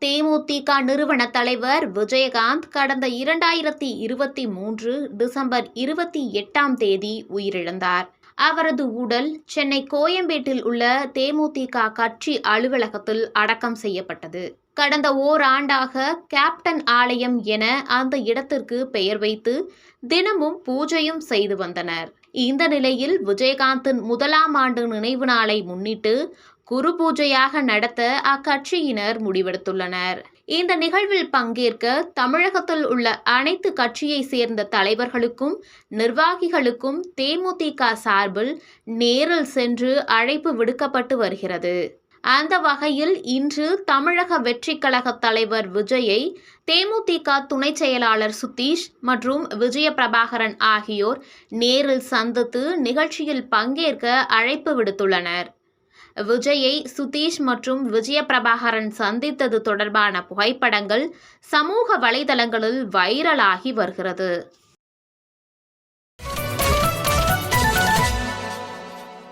தேமுதிக நிறுவன தலைவர் விஜயகாந்த் கடந்த 2023 டிசம்பர் 28 உயிரிழந்தார். அவரது உடல் சென்னை கோயம்பேட்டில் உள்ள தேமுதிக கட்சி அலுவலகத்தில் அடக்கம் செய்யப்பட்டது. கடந்த ஓராண்டாக கேப்டன் ஆலயம் என அந்த இடத்திற்கு பெயர் வைத்து தினமும் பூஜையும் செய்து வந்தனர். இந்த நிலையில் விஜயகாந்தின் 1ஆம் ஆண்டு நினைவு நாளை முன்னிட்டு குரு பூஜையாக நடத்த அக்கட்சியினர் முடிவெடுத்துள்ளனர். இந்த நிகழ்வில் பங்கேற்க தமிழகத்தில் உள்ள அனைத்து கட்சியை சேர்ந்த தலைவர்களுக்கும் நிர்வாகிகளுக்கும் தேமுதிக சார்பில் நேரில் சென்று அழைப்பு விடுக்கப்பட்டு வருகிறது. அந்த வகையில் இன்று தமிழக வெற்றிக் கழக தலைவர் விஜயை தேமுதிக துணை செயலாளர் சுதீஷ் மற்றும் விஜய பிரபாகரன் ஆகியோர் நேரில் சந்தித்து நிகழ்ச்சியில் பங்கேற்க அழைப்பு விடுத்துள்ளனர். விஜயை சுதீஷ் மற்றும் விஜய பிரபாகரன் சந்தித்தது தொடர்பான புகைப்படங்கள் சமூக வலைதளங்களில் வைரலாகி வருகிறது.